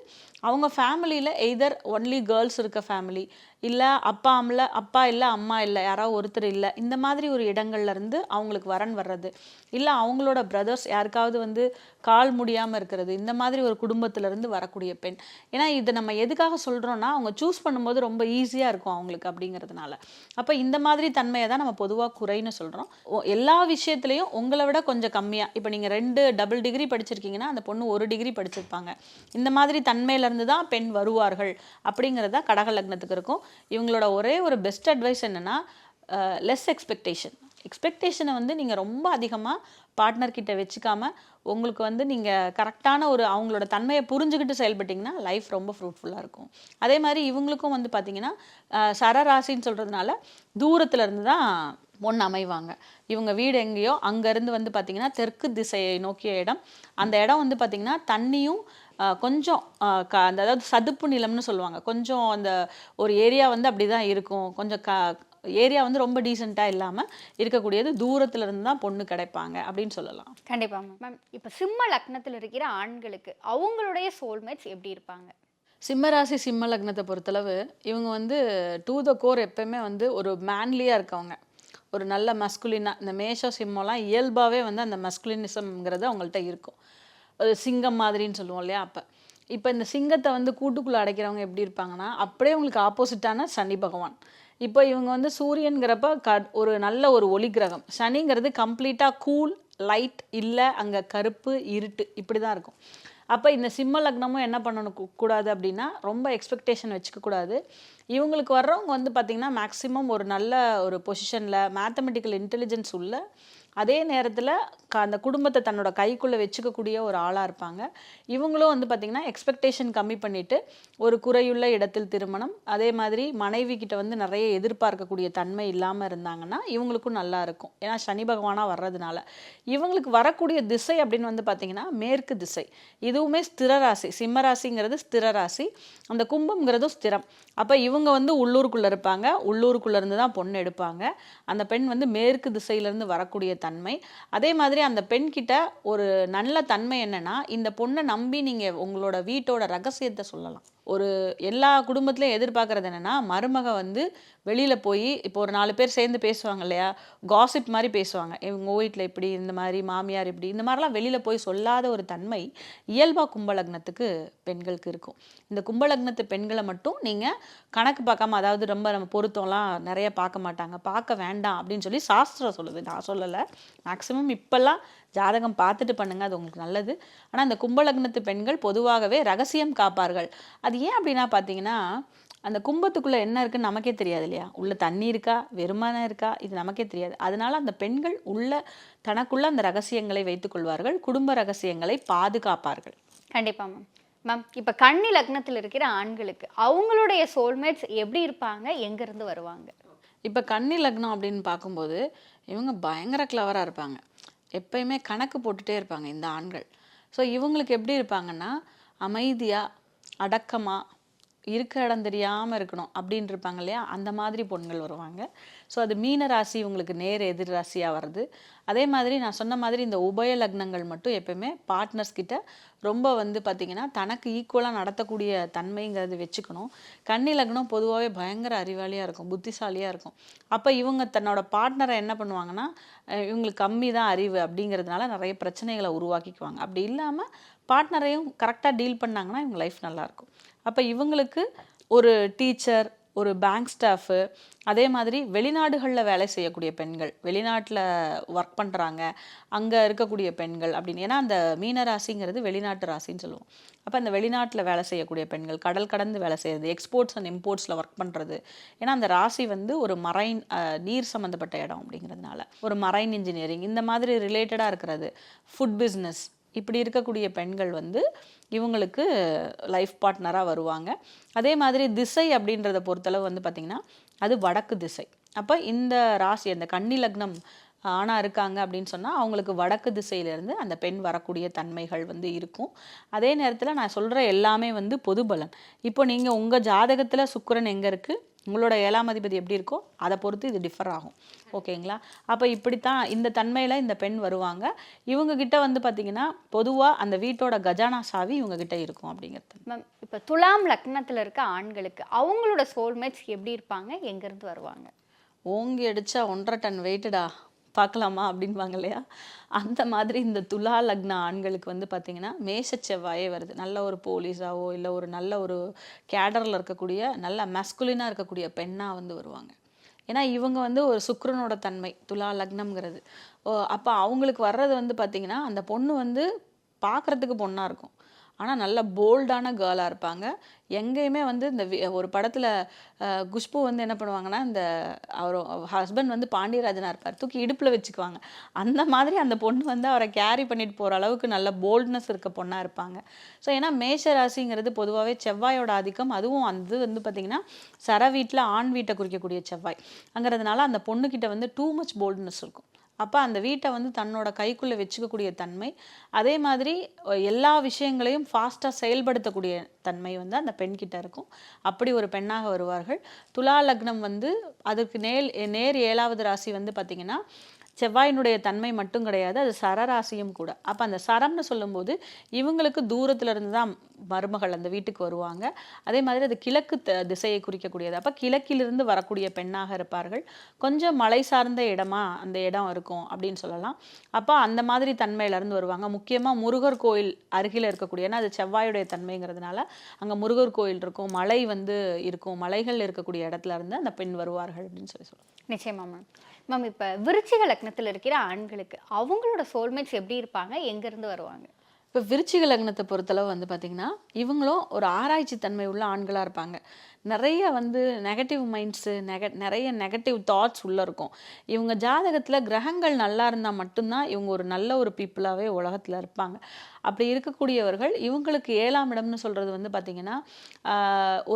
அவங்க ஃபேமிலியில் எய்தர் ஒன்லி கேர்ள்ஸ் இருக்க ஃபேமிலி, இல்லை அப்பா இல்லை அம்மா இல்லை யாராவது ஒருத்தர் இல்லை, இந்த மாதிரி ஒரு இடங்கள்லேருந்து அவங்களுக்கு வரன் வர்றது, இல்லை அவங்களோட பிரதர்ஸ் யாருக்காவது வந்து கால் முடியாமல் இருக்கிறது, இந்த மாதிரி ஒரு குடும்பத்திலேருந்து வரக்கூடிய பெண். ஏன்னா இதை நம்ம எதுக்காக சொல்கிறோன்னா அவங்க சூஸ் பண்ணும்போது ரொம்ப ஈஸியாக இருக்கும் அவங்களுக்கு அப்படிங்கிறதுனால. அப்போ இந்த மாதிரி தன்மையை தான் நம்ம பொதுவாக குறைன்னு சொல்கிறோம். எல்லா விஷயத்துலையும் உங்களை விட கொஞ்சம் கம்மியாக, இப்போ நீங்கள் 2 டபுள் டிகிரி படிச்சிருக்கீங்கன்னா அந்த பொண்ணு 1 டிகிரி படிச்சிருப்பாங்க, இந்த மாதிரி தன்மையிலேருந்து தான் பெண் வருவார்கள் அப்படிங்கிறதா கடக லக்னத்துக்கு இருக்கும். இவங்களோட ஒரே ஒரு பெஸ்ட் அட்வைஸ் என்னென்னா லெஸ் எக்ஸ்பெக்டேஷனை வந்து நீங்கள் ரொம்ப அதிகமாக பார்ட்னர்கிட்ட வச்சுக்காமல் உங்களுக்கு வந்து நீங்கள் கரெக்டான ஒரு அவங்களோட தன்மையை புரிஞ்சுக்கிட்டு செயல்பட்டிங்கன்னா லைஃப் ரொம்ப ஃப்ரூட்ஃபுல்லாக இருக்கும். அதே மாதிரி இவங்களுக்கும் வந்து பார்த்திங்கன்னா சரராசின்னு சொல்கிறதுனால தூரத்தில் இருந்து தான் பொண்ணு அமைவாங்க. இவங்க வீடு எங்கேயோ அங்கேருந்து வந்து பார்த்திங்கன்னா தெற்கு திசையை நோக்கிய இடம், அந்த இடம் வந்து பார்த்திங்கன்னா தண்ணியும் கொஞ்சம் அதாவது சதுப்பு நிலம்னு சொல்லுவாங்க, கொஞ்சம் அந்த ஒரு ஏரியா வந்து அப்படி தான் இருக்கும், கொஞ்சம் ஏரியா வந்து ரொம்ப டீசெண்டாக இல்லாமல் இருக்கக்கூடியது, தூரத்துல இருந்து தான் பொண்ணு கிடைப்பாங்க அப்படின்னு சொல்லலாம். கண்டிப்பாக மேம். இப்போ சிம்ம லக்னத்தில் இருக்கிற ஆண்களுக்கு அவங்களுடைய சோல்மேட்ஸ் எப்படி இருப்பாங்க? சிம்மராசி சிம்ம லக்னத்தை பொறுத்தளவு இவங்க வந்து டு த கோர் எப்பயுமே வந்து ஒரு மேன்லியாக இருக்கவங்க, ஒரு நல்ல மஸ்குலினாக. இந்த மேஷம் சிம்மம்லாம் இயல்பாகவே வந்து அந்த மஸ்குலினிசம்ங்கிறது அவங்கள்ட்ட இருக்கும். ஒரு சிங்கம் மாதிரின்னு சொல்லுவோம் இல்லையா? இப்போ இந்த சிங்கத்தை வந்து கூட்டுக்குள்ளே அடைக்கிறவங்க எப்படி இருப்பாங்கன்னா அப்படியே உங்களுக்கு ஆப்போசிட்டான சனி பகவான். இப்போ இவங்க வந்து சூரியன்கிறப்ப ஒரு நல்ல ஒரு ஒளி கிரகம், சனிங்கிறது கம்ப்ளீட்டாக கூல் லைட், இல்லை அங்கே கருப்பு இருட்டு இப்படி தான் இருக்கும். அப்போ இந்த சிம்ம லக்னமும் என்ன பண்ணணும் கூடாது அப்படின்னா ரொம்ப எக்ஸ்பெக்டேஷன் வச்சுக்கக்கூடாது. இவங்களுக்கு வர்றவங்க வந்து பார்த்திங்கன்னா மேக்ஸிமம் ஒரு நல்ல ஒரு பொசிஷனில் மேத்தமெட்டிக்கல் இன்டெலிஜென்ஸ் உள்ள, அதே நேரத்தில் அந்த குடும்பத்தை தன்னோட கைக்குள்ளே வச்சுக்கக்கூடிய ஒரு ஆளாக இருப்பாங்க. இவங்களும் வந்து பார்த்திங்கன்னா எக்ஸ்பெக்டேஷன் கம்மி பண்ணிவிட்டு ஒரு குறையுள்ள இடத்தில் திருமணம், அதே மாதிரி மனைவி கிட்ட வந்து நிறைய எதிர்பார்க்கக்கூடிய தன்மை இல்லாமல் இருந்தாங்கன்னா இவங்களுக்கும் நல்லா இருக்கும். ஏன்னா சனி பகவானாக வர்றதுனால. இவங்களுக்கு வரக்கூடிய திசை அப்படின்னு வந்து பார்த்திங்கன்னா மேற்கு திசை. இதுவுமே ஸ்திர ராசி, சிம்ம ராசிங்கிறது ஸ்திர ராசி, அந்த கும்பம்ங்கிறதும் ஸ்திரம். அப்போ இவங்க வந்து உள்ளூருக்குள்ளே இருப்பாங்க, உள்ளூருக்குள்ளே இருந்து தான் பொண்ணு எடுப்பாங்க. அந்த பெண் வந்து மேற்கு திசையிலேருந்து வரக்கூடிய தன்மை. அதே மாதிரி அந்த பெண் கிட்ட ஒரு நல்ல தன்மை என்னன்னா, இந்த பொண்ணை நம்பி நீங்கள் உங்களோட வீட்டோட ரகசியத்தை சொல்லலாம். ஒரு எல்லா குடும்பத்திலையும் எதிர்பார்க்கறது என்னென்னா மருமக வந்து வெளியில் போய் இப்போ ஒரு 4 பேர் சேர்ந்து பேசுவாங்க இல்லையா, காசிப் மாதிரி பேசுவாங்க, இவங்க வீட்டில் இப்படி, இந்த மாதிரி மாமியார் இப்படி, இந்த மாதிரிலாம் வெளியில் போய் சொல்லாத ஒரு தன்மை இயல்பாக கும்பலக்னத்துக்கு பெண்களுக்கு இருக்கும். இந்த கும்பலக்னத்து பெண்களை மட்டும் நீங்கள் கணக்கு பார்க்காம, அதாவது ரொம்ப நம்ம பொருத்தம்லாம் நிறைய பார்க்க மாட்டாங்க, பார்க்க வேண்டாம் அப்படின்னு சொல்லி சாஸ்திரம் சொல்லுது, நான் சொல்லலை. மேக்ஸிமம் இப்போல்லாம் ஜாதகம் பார்த்துட்டு பண்ணுங்க, அது உங்களுக்கு நல்லது. ஆனால் இந்த கும்பலக்னத்து பெண்கள் பொதுவாகவே ரகசியம் காப்பார்கள். அது ஏன் அப்படின்னா பார்த்தீங்கன்னா, அந்த கும்பத்துக்குள்ளே என்ன இருக்குன்னு நமக்கே தெரியாது இல்லையா, உள்ள தண்ணி இருக்கா வெறுமனே இருக்கா, இது நமக்கே தெரியாது. அதனால அந்த பெண்கள் தனக்குள்ள அந்த ரகசியங்களை வைத்துக் கொள்வார்கள், குடும்ப ரகசியங்களை பாதுகாப்பார்கள். கண்டிப்பா மேம். மேம், இப்போ கன்னி லக்னத்தில் இருக்கிற ஆண்களுக்கு அவங்களுடைய சோல்மேட்ஸ் எப்படி இருப்பாங்க, எங்கேருந்து வருவாங்க? இப்போ கன்னி லக்னம் அப்படின்னு பார்க்கும்போது இவங்க பயங்கர கிளவராக இருப்பாங்க, எப்பயுமே கணக்கு போட்டுகிட்டே இருப்பாங்க இந்த ஆண்கள். ஸோ இவங்களுக்கு எப்படி இருப்பாங்கன்னா, அமைதியாக அடக்கமாக இருக்க இடம் தெரியாமல் இருக்கணும் அப்படின்னு இருப்பாங்க இல்லையா, அந்த மாதிரி பொண்கள் வருவாங்க. ஸோ அது மீன ராசி இவங்களுக்கு நேர் எதிர் ராசியாக வருது. அதே மாதிரி நான் சொன்ன மாதிரி இந்த உபய லக்னங்கள் மட்டும் எப்பயுமே பார்ட்னர்ஸ் கிட்ட ரொம்ப பார்த்திங்கன்னா தனக்கு ஈக்குவலாக நடத்தக்கூடிய தன்மைங்கிறது வச்சுக்கணும். கன்னி லக்னம் பொதுவாகவே பயங்கர அறிவாளியாக இருக்கும், புத்திசாலியாக இருக்கும். அப்போ இவங்க தன்னோட பார்ட்னரை என்ன பண்ணுவாங்கன்னா, இவங்களுக்கு கம்மி தான் அறிவு அப்படிங்கிறதுனால நிறைய பிரச்சனைகளை உருவாக்கிக்குவாங்க. அப்படி இல்லாமல் பார்ட்னரையும் கரெக்டாக டீல் பண்ணாங்கன்னா இவங்க லைஃப் நல்லாயிருக்கும். அப்போ இவங்களுக்கு ஒரு டீச்சர், ஒரு பேங்க் ஸ்டாஃபு, அதே மாதிரி வெளிநாடுகளில் வேலை செய்யக்கூடிய பெண்கள், வெளிநாட்டில் ஒர்க் பண்ணுறாங்க அங்கே இருக்கக்கூடிய பெண்கள் அப்படின்னு, ஏன்னா அந்த மீனராசிங்கிறது வெளிநாட்டு ராசின்னு சொல்லுவோம். அப்போ அந்த வெளிநாட்டில் வேலை செய்யக்கூடிய பெண்கள், கடல் கடந்து வேலை செய்கிறது, எக்ஸ்போர்ட்ஸ் அண்ட் இம்போர்ட்ஸில் ஒர்க் பண்ணுறது, ஏன்னா அந்த ராசி ஒரு மரைன் நீர் சம்மந்தப்பட்ட இடம் அப்படிங்கிறதுனால ஒரு மரைன் இன்ஜினியரிங் இந்த மாதிரி ரிலேட்டடாக இருக்கிறது, ஃபுட் பிஸ்னஸ், இப்படி இருக்கக்கூடிய பெண்கள் இவங்களுக்கு லைஃப் பார்ட்னராக வருவாங்க. அதே மாதிரி திசை அப்படின்றத பொறுத்தளவு பார்த்திங்கன்னா அது வடக்கு திசை. அப்போ இந்த ராசி அந்த கன்னி லக்னம் ஆணாக இருக்காங்க அப்படின்னு சொன்னால் அவங்களுக்கு வடக்கு திசையிலேருந்து அந்த பெண் வரக்கூடிய தன்மைகள் இருக்கும். அதே நேரத்தில் நான் சொல்கிற எல்லாமே பொது பலன். இப்போ நீங்கள் உங்கள் ஜாதகத்தில் சுக்கிரன் எங்கே இருக்குது, உங்களோட 7ஆம் அதிபதி எப்படி இருக்கோ அதை பொறுத்து இது டிஃபர் ஆகும். ஓகேங்களா? அப்போ இப்படித்தான் இந்த தன்மையில் இந்த பெண் வருவாங்க. இவங்ககிட்ட பார்த்திங்கன்னா பொதுவாக அந்த வீட்டோட கஜானா சாவி இவங்ககிட்ட இருக்கும் அப்படிங்கிறது. மேம், இப்போ துலாம் லக்னத்தில் இருக்க ஆண்களுக்கு அவங்களோட சோல்மேட்ஸ் எப்படி இருப்பாங்க, எங்கேருந்து வருவாங்க? ஓங்கி அடித்தா 1.5 டன் வெயிட்டடா பார்க்கலாமா அப்படின்வாங்க இல்லையா, அந்த மாதிரி இந்த துலா லக்ன ஆண்களுக்கு பார்த்திங்கன்னா மேஷ செவ்வாயே வருது. நல்ல ஒரு போலீஸாவோ இல்லை ஒரு நல்ல ஒரு கேடரில் இருக்கக்கூடிய நல்ல மஸ்குலினாக இருக்கக்கூடிய பெண்ணாக வருவாங்க. ஏன்னா இவங்க ஒரு சுக்கிரனோட தன்மை துலா லக்னம்ங்கிறது. அப்போ அவங்களுக்கு வர்றது பார்த்திங்கன்னா அந்த பொண்ணு பார்க்குறதுக்கு பொண்ணாக இருக்கும், ஆனால் நல்ல போல்டான கேர்ளாக இருப்பாங்க. எங்கேயுமே இந்த ஒரு படத்தில் குஷ்பு என்ன பண்ணுவாங்கன்னா, இந்த அவர் ஹஸ்பண்ட் பாண்டியராஜனாக இருப்பார், தூக்கி இடுப்பில் வச்சுக்குவாங்க. அந்த மாதிரி அந்த பொண்ணு அவரை கேரி பண்ணிட்டு போகிற அளவுக்கு நல்ல போல்ட்னஸ் இருக்க பொண்ணாக இருப்பாங்க. ஸோ ஏன்னா மேஷ ராசிங்கிறது பொதுவாகவே செவ்வாயோட ஆதிக்கம், அதுவும் அது பார்த்திங்கன்னா சர வீட்டில் ஆண் வீட்டை குறிக்கக்கூடிய செவ்வாய் அங்கிறதுனால அந்த பொண்ணுக்கிட்ட டூ மச் போல்ட்னஸ் இருக்கும். அப்போ அந்த வீட்டை தன்னோட கைக்குள்ளே வச்சுக்கக்கூடிய தன்மை, அதே மாதிரி எல்லா விஷயங்களையும் ஃபாஸ்ட்டாக செயல்படுத்தக்கூடிய தன்மை அந்த பெண்கிட்ட இருக்கும். அப்படி ஒரு பெண்ணாக வருவார்கள். துலா லக்னம் அதுக்கு நேர் 7ஆவது ராசி பார்த்திங்கன்னா செவ்வாயினுடைய தன்மை மட்டும் கிடையாது, அது சரராசியும் கூட. அப்போ அந்த சரம்னு சொல்லும்போது இவங்களுக்கு தூரத்துல இருந்து தான் மருமகள் அந்த வீட்டுக்கு வருவாங்க. அதே மாதிரி அது கிழக்கு திசையை குறிக்கக்கூடியது. அப்போ கிழக்கிலிருந்து வரக்கூடிய பெண்ணாக இருப்பார்கள். கொஞ்சம் மலை சார்ந்த இடமா அந்த இடம் இருக்கும் அப்படின்னு சொல்லலாம். அப்போ அந்த மாதிரி தன்மையிலேருந்து வருவாங்க. முக்கியமாக முருகர் கோயில் அருகில் இருக்கக்கூடிய, ஏன்னா அது செவ்வாயுடைய தன்மைங்கிறதுனால அங்கே முருகர் கோயில் இருக்கும், மலை இருக்கும், மலைகள் இருக்கக்கூடிய இடத்துல இருந்து அந்த பெண் வருவார்கள் அப்படின்னு சொல்லுவாங்க. நிச்சயமா மேம். மேம், இப்போ விருச்சிக லக்னத்தில் இருக்கிற ஆண்களுக்கு அவங்களோட சோல்மேட்ஸ் எப்படி இருப்பாங்க, எங்கேருந்து வருவாங்க? இப்போ விருச்சிக லக்னத்தை பொறுத்தளவு பார்த்திங்கன்னா இவங்களும் ஒரு ஆராய்ச்சி தன்மை உள்ள ஆண்களாக இருப்பாங்க. நிறைய நெகட்டிவ் மைண்ட்ஸு, நிறைய நெகட்டிவ் தாட்ஸ் உள்ளே இருக்கும். இவங்க ஜாதகத்தில் கிரகங்கள் நல்லா இருந்தால் மட்டும்தான் இவங்க ஒரு நல்ல ஒரு பீப்புளாகவே உலகத்தில் இருப்பாங்க. அப்படி இருக்கக்கூடியவர்கள் இவங்களுக்கு 7ஆம் இடம்னு சொல்கிறது பார்த்திங்கன்னா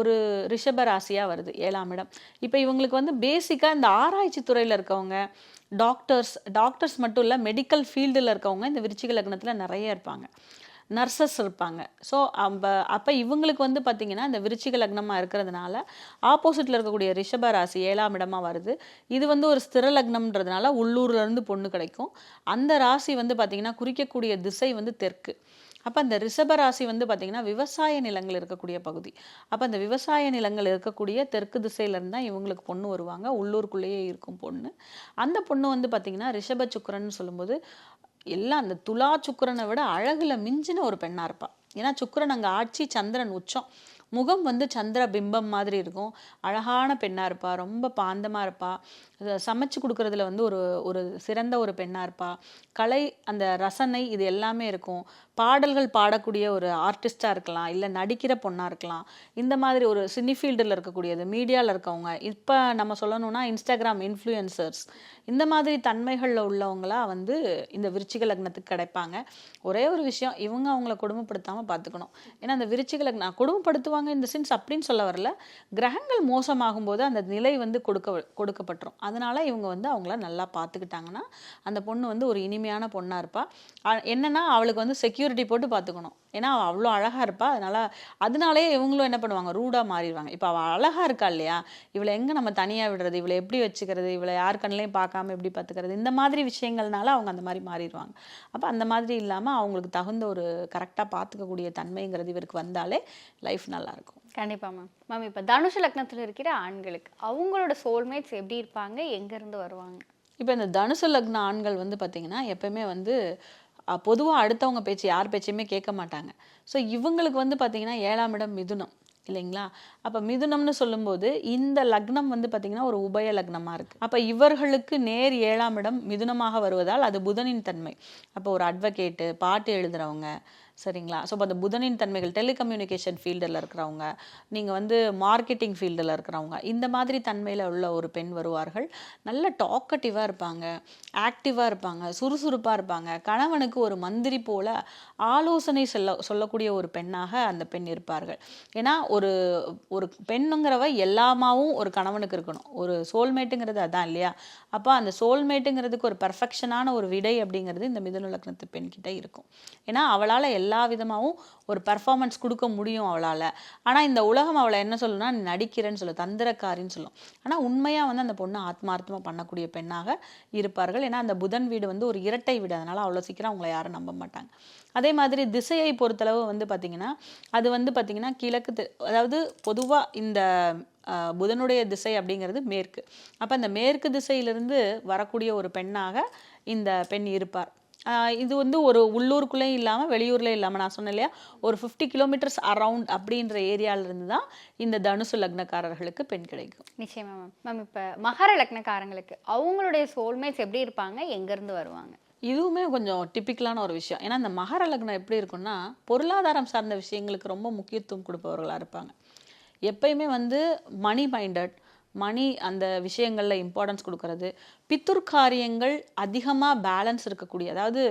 ஒரு ரிஷப ராசியாக வருது 7ஆம் இடம். இப்போ இவங்களுக்கு பேசிக்காக இந்த ஆராய்ச்சி துறையில் இருக்கவங்க, டாக்டர்ஸ் மட்டும் இல்லை, மெடிக்கல் ஃபீல்டில் இருக்கவங்க இந்த விருச்சிக லக்னத்தில் நிறைய இருப்பாங்க. நர்சஸ் இருப்பாங்க. ஸோ அப்போ இவங்களுக்கு பார்த்திங்கன்னா இந்த விருச்சிக லக்னமாக இருக்கிறதுனால ஆப்போசிட்டில் இருக்கக்கூடிய ரிஷப ராசி 7ஆம் இடமாக வருது. இது ஒரு ஸ்திர லக்னம்ன்றதுனால உள்ளூர்லேருந்து பொண்ணு கிடைக்கும். அந்த ராசி பார்த்திங்கன்னா குறிக்கக்கூடிய திசை தெற்கு. அப்போ அந்த ரிஷப ராசி வந்து பார்த்திங்கன்னா விவசாய நிலங்கள் இருக்கக்கூடிய பகுதி. அப்போ அந்த விவசாய நிலங்கள் இருக்கக்கூடிய தெற்கு திசையிலேருந்து தான் இவங்களுக்கு பொண்ணு வருவாங்க. உள்ளூருக்குள்ளேயே இருக்கும் பொண்ணு. அந்த பொண்ணு வந்து பார்த்திங்கன்னா ரிஷப சுக்கிரன்னு சொல்லும்போது எல்லாம் அந்த துலா சுக்கிரனை விட அழகுல மிஞ்சின ஒரு பெண்ணாக இருப்பாள். ஏன்னா சுக்கிரன் அங்கே ஆட்சி, சந்திரன் உச்சம். முகம் வந்து சந்திர பிம்பம் மாதிரி இருக்கும். அழகான பெண்ணாக இருப்பாள், ரொம்ப பாந்தமாக இருப்பாள். சமைச்சு கொடுக்குறதுல வந்து ஒரு ஒரு சிறந்த ஒரு பெண்ணாக இருப்பாள். கலை, அந்த ரசனை, இது எல்லாமே இருக்கும். பாடல்கள் பாடக்கூடிய ஒரு ஆர்டிஸ்டாக இருக்கலாம், இல்லை நடிக்கிற பொண்ணாக இருக்கலாம். இந்த மாதிரி ஒரு சினி ஃபீல்டில் இருக்கக்கூடியது, மீடியாவில் இருக்கவங்க, இப்போ நம்ம சொல்லணும்னா இன்ஸ்டாகிராம் இன்ஃப்ளூயன்சர்ஸ், இந்த மாதிரி தன்மைகளில் உள்ளவங்களா வந்து இந்த விருச்சிக லக்னத்துக்கு கிடைப்பாங்க. ஒரே ஒரு விஷயம், இவங்க அவங்கள கொடுமைப்படுத்தாமல் பார்த்துக்கணும். ஏன்னா அந்த விருச்சிக லக்னம் கொடுமைப்படுத்துவாங்க இந்த சென்ஸ் அப்படின்னு சொல்ல வரல, கிரகங்கள் மோசமாகும் போது அந்த நிலை வந்து கொடுக்கப்பட்டுரும். அதனால இவங்க வந்து அவங்கள நல்லா பார்த்துக்கிட்டாங்கன்னா அந்த பொண்ணு வந்து ஒரு இனிமையான பொண்ணாக இருப்பாள். என்னன்னா அவளுக்கு வந்து செக்யூரிட்டி போட்டு பார்த்துக்கணும். ஏன்னா அவள் அவ்வளோ அழகாக இருப்பாள். அதனாலேயே இவங்களும் என்ன பண்ணுவாங்க, ரூடாக மாறிடுவாங்க. இப்போ அவள் அழகாக இருக்கா இல்லையா, இவளை எங்கே நம்ம தனியாக விடுறது, இவளை எப்படி வச்சுக்கிறது, இவளை யார் கண்ணிலையும் பார்க்காம எப்படி பார்த்துக்கிறது, இந்த மாதிரி விஷயங்கள்னால அவங்க அந்த மாதிரி மாறிடுவாங்க. அப்போ அந்த மாதிரி இல்லாமல் அவங்களுக்கு தகுந்த ஒரு கரெக்டாக பார்த்துக்கக்கூடிய தன்மைங்கிறது இவருக்கு வந்தாலே லைஃப் நல்லாயிருக்கும். கண்டிப்பாக மேம். இப்போ தனுஷ லக்னத்தில் இருக்கிற ஆண்களுக்கு அவங்களோட சோல்மேட்ஸ் எப்படி இருப்பாங்க, எங்கேருந்து வருவாங்க? இப்போ இந்த தனுசு லக்ன ஆண்கள் வந்து பார்த்திங்கன்னா எப்பயுமே வந்து பொதுவாக அடுத்தவங்க பேச்சு யார் பேச்சையுமே கேட்க மாட்டாங்க. ஸோ இவங்களுக்கு வந்து பார்த்திங்கன்னா 7ஆம் இடம் மிதுனம் இல்லைங்களா. அப்போ மிதுனம்னு சொல்லும்போது இந்த லக்னம் வந்து பார்த்திங்கன்னா ஒரு உபய லக்னமாக இருக்குது. அப்போ இவர்களுக்கு நேர் 7ஆம் இடம் மிதுனமாக வருவதால் அது புதனின் தன்மை. அப்போ ஒரு அட்வொகேட்டு, பாட்டு எழுதுகிறவங்க, சரிங்களா. ஸோ இப்போ அந்த புதனின் தன்மைகள், டெலிகம்யூனிகேஷன் ஃபீல்டில் இருக்கிறவங்க, நீங்கள் வந்து மார்க்கெட்டிங் ஃபீல்டில் இருக்கிறவங்க, இந்த மாதிரி தன்மையில் உள்ள ஒரு பெண் வருவார்கள். நல்ல டாக்கட்டிவாக இருப்பாங்க, ஆக்டிவாக இருப்பாங்க, சுறுசுறுப்பாக இருப்பாங்க. கணவனுக்கு ஒரு மந்திரி போல ஆலோசனை சொல்லக்கூடிய ஒரு பெண்ணாக அந்த பெண் இருப்பார்கள். ஏன்னா ஒரு ஒரு பெண்ணுங்கிறவ எல்லாமாவும் ஒரு கணவனுக்கு இருக்கணும். ஒரு சோல்மேட்டுங்கிறது அதான் இல்லையா. அப்போ அந்த சோல்மேட்டுங்கிறதுக்கு ஒரு பர்ஃபெக்ஷனான ஒரு விடை அப்படிங்கிறது இந்த மிதுன லக்னத்து பெண்கிட்ட இருக்கும். ஏன்னா அவளால் எல்லா விதமாகவும் ஒரு பர்ஃபார்மன்ஸ் கொடுக்க முடியும் அவளால். ஆனால் இந்த உலகம் அவளை என்ன சொல்லணும்னா நடிக்கிறேன்னு சொல்லும், தந்திரக்காரின்னு சொல்லும். ஆனால் உண்மையாக வந்து அந்த பொண்ணு ஆத்மார்த்தமாக பண்ணக்கூடிய பெண்ணாக இருப்பார்கள். ஏன்னா அந்த புதன் வீடு வந்து ஒரு இரட்டை வீடு, அதனால் அவ்வளோ சீக்கிரம் அவங்கள யாரும் நம்ப மாட்டாங்க. அதே மாதிரி திசையை பொறுத்தளவு வந்து பார்த்திங்கன்னா அது வந்து பார்த்திங்கன்னா கிழக்கு, அதாவது பொதுவாக இந்த புதனுடைய திசை அப்படிங்கிறது மேற்கு. அப்போ அந்த மேற்கு திசையிலிருந்து வரக்கூடிய ஒரு பெண்ணாக இந்த பெண் இருப்பார். இது வந்து ஒரு உள்ளூருக்குள்ளேயும் இல்லாமல் வெளியூர்லேயும் இல்லாமல், நான் சொன்னேன் இல்லையா, ஒரு 50 கிலோமீட்டர்ஸ் அரவுண்ட் அப்படின்ற ஏரியாவிலிருந்து தான் இந்த தனுசு லக்னக்காரர்களுக்கு பெண் கிடைக்கும். நிச்சயமா மேம். இப்போ மகர லக்னக்காரங்களுக்கு அவங்களுடைய சோல்மேட்ஸ் எப்படி இருப்பாங்க, எங்கேருந்து வருவாங்க? இதுவுமே கொஞ்சம் டிப்பிக்கலான ஒரு விஷயம். ஏன்னா இந்த மகர லக்னம் எப்படி இருக்குன்னா பொருளாதாரம் சார்ந்த விஷயங்களுக்கு ரொம்ப முக்கியத்துவம் கொடுப்பவர்களாக இருப்பாங்க. எப்பயுமே வந்து மணி மைண்டட், மணி அந்த விஷயங்களில் இம்பார்ட்டன்ஸ் கொடுக்கறது, பித்துர் காரியங்கள் அதிகமாக பேலன்ஸ் இருக்கக்கூடிய, அதாவது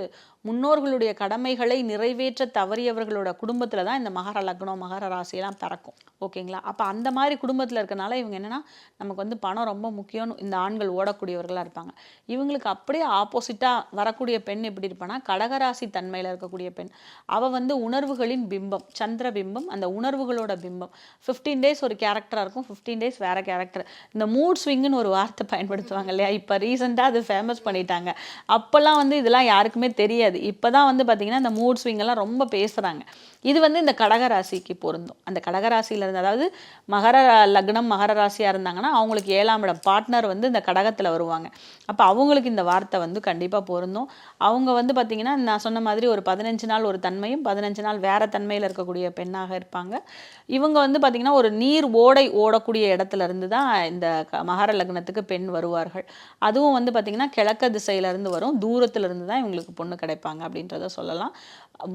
முன்னோர்களுடைய கடமைகளை நிறைவேற்ற தவறியவர்களோட குடும்பத்தில் தான் இந்த மகர லக்னம், மகர ராசியெல்லாம் பிறக்கும். ஓகேங்களா. அப்போ அந்த மாதிரி குடும்பத்தில் இருக்கனால இவங்க என்னென்னா நமக்கு வந்து பணம் ரொம்ப முக்கியம்னு இந்த ஆண்கள் ஓடக்கூடியவர்களாக இருப்பாங்க. இவங்களுக்கு அப்படியே ஆப்போசிட்டாக வரக்கூடிய பெண் எப்படி இருப்பான்னா கடகராசி தன்மையில் இருக்கக்கூடிய பெண். அவள் வந்து உணர்வுகளின் பிம்பம், சந்திர பிம்பம், அந்த உணர்வுகளோட பிம்பம். 15 டேஸ் ஒரு கேரக்டராக இருக்கும், 15 டேஸ் வேறு கேரக்டர். இந்த மூட் ஸ்விங்குன்னு ஒரு வார்த்தை பயன்படுத்துவாங்க இல்லையா, இப்போ ரீசெண்டாக அது ஃபேமஸ் பண்ணிட்டாங்க. அப்போல்லாம் வந்து இதெல்லாம் யாருக்குமே தெரியாது. இப்போ தான் வந்து பார்த்திங்கன்னா இந்த மூட் ஸ்விங் எல்லாம் ரொம்ப பேசுகிறாங்க. இது வந்து இந்த கடகராசிக்கு பொருந்தும். அந்த கடகராசியிலேருந்து, அதாவது மகர லக்னம் மகர ராசியாக இருந்தாங்கன்னா அவங்களுக்கு 7ஆம் இடம் பார்ட்னர் வந்து இந்த கடகத்தில் வருவாங்க. அப்போ அவங்களுக்கு இந்த வார்த்தை வந்து கண்டிப்பாக பொருந்தும். அவங்க வந்து பார்த்திங்கன்னா நான் சொன்ன மாதிரி ஒரு 15 நாள் ஒரு தன்மையும் 15 நாள் வேறு தன்மையில் இருக்கக்கூடிய பெண்ணாக இருப்பாங்க. இவங்க வந்து பார்த்திங்கன்னா ஒரு நீர் ஓடை ஓடக்கூடிய இடத்துல இருந்து தான் இந்த மகர லக்னத்துக்கு பெண் வருவார்கள். அதுவும் வந்து பார்த்திங்கன்னா கிழக்கு திசையிலேருந்து வரும், தூரத்துலேருந்து தான் இவங்களுக்கு பொண்ணு கிடைப்பாங்க அப்படின்றத சொல்லலாம்.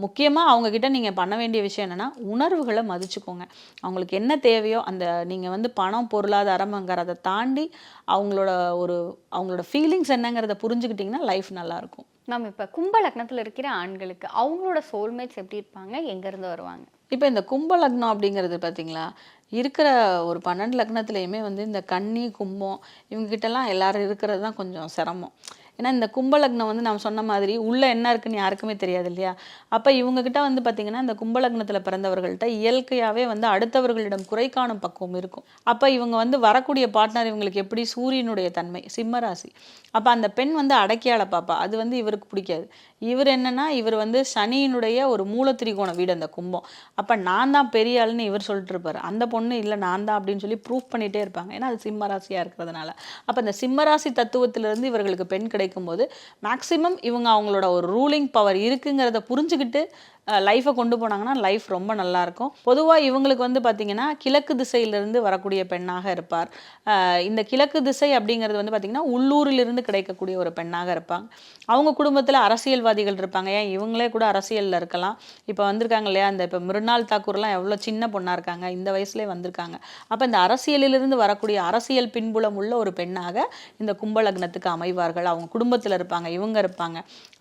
முக்கியமாக அவங்கக்கிட்ட நீங்கள் பண்ண வேண்டிய விஷயம் என்னென்னா உணர்வுகளை மதிச்சுக்கோங்க. அவங்களுக்கு என்ன தேவையோ அந்த நீங்கள் வந்து பணம் பொருளாதாரம்ங்கிறத தாண்டி அவங்களோட ஃபீலிங்ஸ் என்னங்கிறத புரிஞ்சுக்கிட்டிங்கன்னா லைஃப் நல்லாயிருக்கும். மேம் இப்போ கும்ப லக்னத்தில் இருக்கிற ஆண்களுக்கு அவங்களோட சோல்மேட்ஸ் எப்படி இருப்பாங்க, எங்கேருந்து வருவாங்க? இப்போ இந்த கும்ப லக்னம் அப்படிங்கிறது பார்த்தீங்களா, இருக்கிற ஒரு 12 லக்னத்துலேயுமே வந்து இந்த கன்னி கும்பம் இவங்ககிட்டலாம் எல்லாரும் இருக்கிறது தான் கொஞ்சம் சிரமம். ஏன்னா இந்த கும்பலக்னம் வந்து நம்ம சொன்ன மாதிரி உள்ளே என்ன இருக்குன்னு யாருக்குமே தெரியாது இல்லையா. அப்போ இவங்ககிட்ட வந்து பார்த்திங்கன்னா இந்த கும்பலக்னத்தில் பிறந்தவர்கள்ட்ட இயற்கையாகவே வந்து அடுத்தவர்களிடம் குறை காணும் பக்குவம் இருக்கும். அப்போ இவங்க வந்து வரக்கூடிய பார்ட்னர் இவங்களுக்கு எப்படி சூரியனுடைய தன்மை சிம்மராசி. அப்போ அந்த பெண் வந்து அடக்கியால பாப்பா, அது வந்து இவருக்கு பிடிக்காது. இவர் என்னன்னா இவர் வந்து சனியினுடைய ஒரு மூலத்திரிகோண வீடு அந்த கும்பம். அப்போ நான் தான் பெரிய ஆளுன்னு இவர் சொல்லிட்டு இருப்பார், அந்த பொண்ணு இல்லை நான் தான் அப்படின்னு சொல்லி ப்ரூஃப் பண்ணிகிட்டே இருப்பாங்க. ஏன்னா அது சிம்மராசியாக இருக்கிறதுனால. அப்போ அந்த சிம்மராசி தத்துவத்திலிருந்து இவர்களுக்கு பெண் கிடைக்கும்போது மேக்சிமம் இவங்க அவங்களோட ஒரு ரூலிங் பவர் இருக்குங்கிறத புரிஞ்சுக்கிட்டு லைஃப்பை கொண்டு போனாங்கன்னா லைஃப் ரொம்ப நல்லாயிருக்கும். பொதுவாக இவங்களுக்கு வந்து பார்த்திங்கன்னா கிழக்கு திசையிலிருந்து வரக்கூடிய பெண்ணாக இருப்பார். இந்த கிழக்கு திசை அப்படிங்கிறது வந்து பார்த்திங்கன்னா உள்ளூரிலிருந்து கிடைக்கக்கூடிய ஒரு பெண்ணாக இருப்பாங்க. அவங்க குடும்பத்தில் அரசியல்வாதிகள் இருப்பாங்க. ஏன் இவங்களே கூட அரசியலில் இருக்கலாம். இப்போ வந்திருக்காங்க இல்லையா, இந்த இப்போ மிருனால் தாக்கூர்லாம் எவ்வளோ சின்ன பொண்ணாக இருக்காங்க, இந்த வயசுலேயே வந்திருக்காங்க. அப்போ இந்த அரசியலிலிருந்து வரக்கூடிய அரசியல் பின்புலம் உள்ள ஒரு பெண்ணாக இந்த கும்பலக்னத்துக்கு அமைவார்கள். அவங்க குடும்பத்தில் இருப்பாங்க, இவங்க இருப்பாங்க,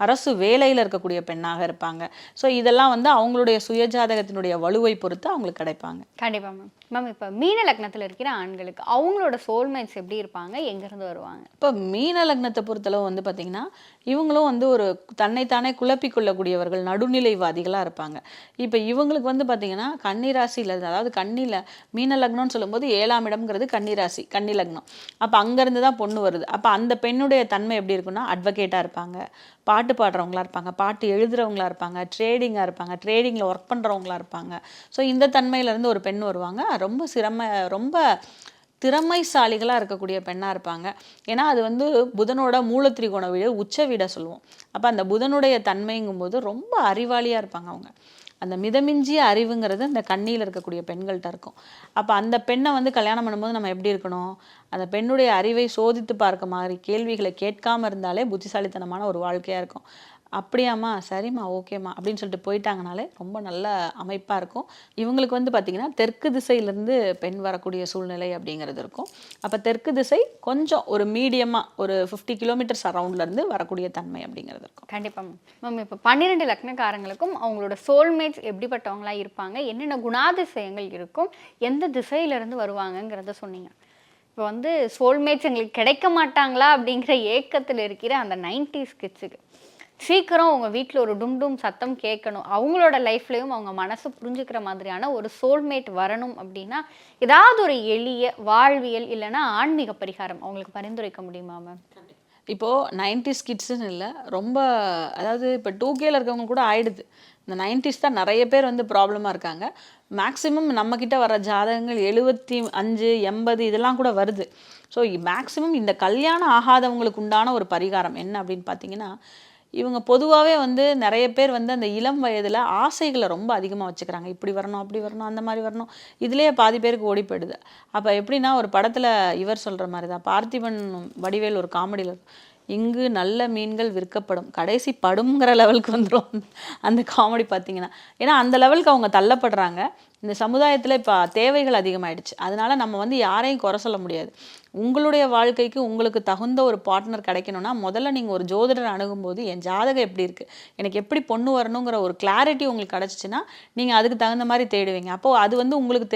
அரசு வேலையில் இருக்கக்கூடிய பெண்ணாக இருப்பாங்க. ஸோ இதெல்லாம் வந்து அவங்களுடைய சுயஜாதகத்தினுடைய வலுவை பொறுத்து அவங்களுக்கு கிடைப்பாங்க. கண்டிப்பா மேம். மேம் இப்போ மீன லக்னத்தில் இருக்கிற ஆண்களுக்கு அவங்களோட சோல்மேட்ஸ் எப்படி இருப்பாங்க, எங்கேருந்து வருவாங்க? இப்போ மீன லக்னத்தை பொறுத்தளவு வந்து பார்த்திங்கன்னா இவங்களும் வந்து ஒரு தன்னைத்தானே குழப்பிக்கொள்ளக்கூடியவர்கள், நடுநிலைவாதிகளாக இருப்பாங்க. இப்போ இவங்களுக்கு வந்து பார்த்திங்கன்னா கன்னிராசியில், அதாவது கன்னியில் மீன லக்னம்னு சொல்லும்போது 7ஆம் இடம்ங்கிறது கன்னிராசி, கன்னி லக்னம். அப்போ அங்கேருந்து தான் பொண்ணு வருது. அப்போ அந்த பெண்ணுடைய தன்மை எப்படி இருக்குன்னா அட்வொகேட்டாக இருப்பாங்க, பாட்டு பாடுறவங்களா இருப்பாங்க, பாட்டு எழுதுறவங்களா இருப்பாங்க, ட்ரேடிங்காக இருப்பாங்க, ட்ரேடிங்கில் ஒர்க் பண்ணுறவங்களா இருப்பாங்க. ஸோ இந்த தன்மையிலேருந்து ஒரு பெண் வருவாங்க. ரொம்ப திறமைசாலிகளாக இருக்கக்கூடிய பெண்ணாக இருப்பாங்க. ஏன்னா அது வந்து புதனோட மூலத்திரிகோண வீடு, உச்ச வீடை சொல்லுவோம். அப்போ அந்த புதனுடைய தன்மைங்கும்போது ரொம்ப அறிவாளியாக இருப்பாங்க. அவங்க அந்த மிதமிஞ்சிய அறிவுங்கிறது அந்த கண்ணியில் இருக்கக்கூடிய பெண்கள்கிட்ட இருக்கும். அப்போ அந்த பெண்ணை வந்து கல்யாணம் பண்ணும்போது நம்ம எப்படி இருக்கணும், அந்த பெண்ணுடைய அறிவை சோதித்து பார்க்க மாதிரி கேள்விகளை கேட்காம இருந்தாலே புத்திசாலித்தனமான ஒரு வாழ்க்கையாக இருக்கும். அப்படியாம்மா, சரிம்மா, ஓகேம்மா அப்படின்னு சொல்லிட்டு போயிட்டாங்கனாலே ரொம்ப நல்ல அமைப்பாக இருக்கும். இவங்களுக்கு வந்து பார்த்திங்கன்னா தெற்கு திசையிலேருந்து பெண் வரக்கூடிய சூழ்நிலை அப்படிங்கிறது இருக்கும். அப்போ தெற்கு திசை கொஞ்சம் ஒரு மீடியமாக ஒரு 50 கிலோமீட்டர்ஸ் அரவுண்ட்லேருந்து வரக்கூடிய தன்மை அப்படிங்கிறது இருக்கும். கண்டிப்பாக மேம். மேம் இப்போ 12 லக்னக்காரங்களுக்கும் அவங்களோட சோல்மேட்ஸ் எப்படிப்பட்டவங்களா இருப்பாங்க, என்னென்ன குணாதிசயங்கள் இருக்கும், எந்த திசையிலேருந்து வருவாங்கங்கிறத சொன்னீங்க. இப்போ வந்து சோல்மேட்ஸ் எங்களுக்கு கிடைக்க மாட்டாங்களா அப்படிங்கிற ஏக்கத்தில் இருக்கிற அந்த 90s கிட்ஸுக்கு சீக்கிரம் உங்கள் வீட்டில் ஒரு டும் சத்தம் கேட்கணும், அவங்களோட லைஃப்லேயும் அவங்க மனசு புரிஞ்சுக்கிற மாதிரியான ஒரு சோல்மேட் வரணும் அப்படின்னா ஏதாவது ஒரு எளிய வாழ்வியல் இல்லைன்னா ஆன்மீக பரிகாரம் அவங்களுக்கு பரிந்துரைக்க முடியுமா மேம்? இப்போது 90s கிட்ஸுன்னு இல்லை, ரொம்ப அதாவது இப்போ 2Kல இருக்கவங்க கூட ஆயிடுது. இந்த 90s தான் நிறைய பேர் வந்து ப்ராப்ளமாக இருக்காங்க. மேக்ஸிமம் நம்மக்கிட்ட வர ஜாதகங்கள் 75, 80 இதெல்லாம் கூட வருது. ஸோ மேக்ஸிமம் இந்த கல்யாணம் ஆகாதவங்களுக்கு உண்டான ஒரு பரிகாரம் என்ன அப்படின்னு பார்த்தீங்கன்னா, இவங்க பொதுவாகவே வந்து நிறைய பேர் வந்து அந்த இளம் வயதில் ஆசைகளை ரொம்ப அதிகமாக வச்சுக்கிறாங்க. இப்படி வரணும், அப்படி வரணும், அந்த மாதிரி வரணும், இதுலேயே பாதி பேருக்கு ஓடி போயிடுது. அப்போ எப்படின்னா ஒரு படத்தில் இவர் சொல்கிற மாதிரி தான், பார்த்திபன் வடிவேல் ஒரு காமெடியில் இங்கு நல்ல மீன்கள் விற்கப்படும், கடைசி படுங்கிற லெவலுக்கு வந்துடும் அந்த காமெடி பார்த்தீங்கன்னா. ஏன்னா அந்த லெவலுக்கு அவங்க தள்ளப்படுறாங்க. இந்த சமுதாயத்தில் இப்போ தேவைகள் அதிகமாகிடுச்சு. அதனால நம்ம வந்து யாரையும் குறை சொல்ல முடியாது. உங்களுடைய வாழ்க்கைக்கு உங்களுக்கு தகுந்த ஒரு பார்ட்னர் கிடைக்கணும்னா முதல்ல நீங்கள் ஒரு ஜோதிடர் அணுகும்போது என் ஜாதகம் எப்படி இருக்குது, எனக்கு எப்படி பொண்ணு வரணுங்கிற ஒரு கிளாரிட்டி உங்களுக்கு கிடச்சிச்சின்னா நீங்கள் அதுக்கு தகுந்த மாதிரி தேடுவீங்க. அப்போது அது வந்து உங்களுக்கு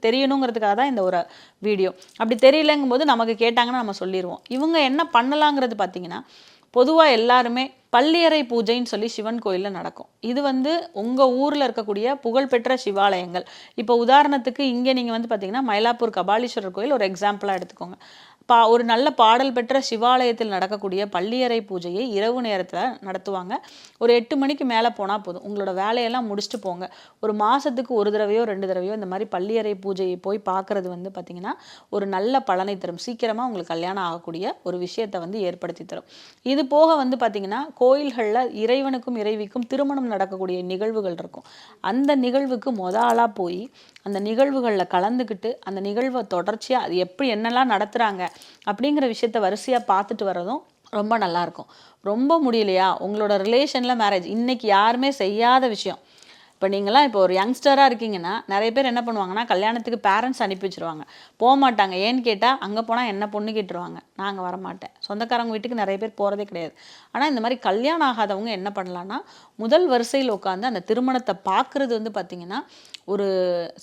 தெரியணுங்கிறதுக்காக தான் இந்த ஒரு வீடியோ. அப்படி தெரியலங்கும் போது நமக்கு கேட்டாங்கன்னா நம்ம சொல்லிடுவோம். இவங்க என்ன பண்ணலாங்கிறது பார்த்தீங்கன்னா, பொதுவாக எல்லாருமே பள்ளியறை பூஜைன்னு சொல்லி சிவன் கோயிலில் நடக்கும். இது வந்து உங்கள் ஊரில் இருக்கக்கூடிய புகழ்பெற்ற சிவாலயங்கள். இப்போ உதாரணத்துக்கு இங்கே நீங்கள் வந்து பார்த்தீங்கன்னா மயிலாப்பூர் கபாலீஸ்வரர் கோயில் ஒரு எக்ஸாம்பிளாக எடுத்துக்கோங்க. ஒரு நல்ல பாடல் பெற்ற சிவாலயத்தில் நடக்கக்கூடிய பள்ளியறை பூஜையை இரவு நேரத்தில் நடத்துவாங்க. ஒரு 8 மணிக்கு மேலே போனால் போதும். உங்களோட வேலையெல்லாம் முடிச்சுட்டு போங்க. ஒரு மாதத்துக்கு 1 தடவையோ 2 தடவையோ இந்த மாதிரி பள்ளியறை பூஜையை போய் பார்க்குறது வந்து பார்த்திங்கன்னா ஒரு நல்ல பலனை தரும். சீக்கிரமாக உங்களுக்கு கல்யாணம் ஆகக்கூடிய ஒரு விஷயத்தை வந்து ஏற்படுத்தி தரும். இது போக வந்து பார்த்திங்கன்னா கோயில்களில் இறைவனுக்கும் இறைவிக்கும் திருமணம் நடக்கக்கூடிய நிகழ்வுகள் இருக்கும். அந்த நிகழ்வுக்கு ஆளாக போய் அந்த நிகழ்வுகளில் கலந்துக்கிட்டு அந்த நிகழ்வை தொடர்ச்சியாக அது எப்படி என்னெல்லாம் நடத்துகிறாங்க அப்படிங்கிற விஷயத்த வரிசையாக பார்த்துட்டு வரதும் ரொம்ப நல்லாயிருக்கும். ரொம்ப முடியலையா உங்களோட ரிலேஷனில் மேரேஜ், இன்றைக்கி யாருமே செய்யாத விஷயம். இப்போ நீங்களாம் இப்போ ஒரு யங்ஸ்டராக இருக்கீங்கன்னா நிறைய பேர் என்ன பண்ணுவாங்கன்னா கல்யாணத்துக்கு பேரண்ட்ஸ் அனுப்பி வச்சுருவாங்க, போக மாட்டாங்க. ஏன்னு கேட்டால் அங்கே போனால் என்ன பொண்ணு கேட்டுருவாங்க, நாங்கள் வரமாட்டேன். சொந்தக்காரங்க வீட்டுக்கு நிறைய பேர் போகிறதே கிடையாது. ஆனால் இந்த மாதிரி கல்யாணம் ஆகாதவங்க என்ன பண்ணலான்னா முதல் வரிசையில் உட்காந்து அந்த திருமணத்தை பார்க்குறது வந்து பார்த்திங்கன்னா ஒரு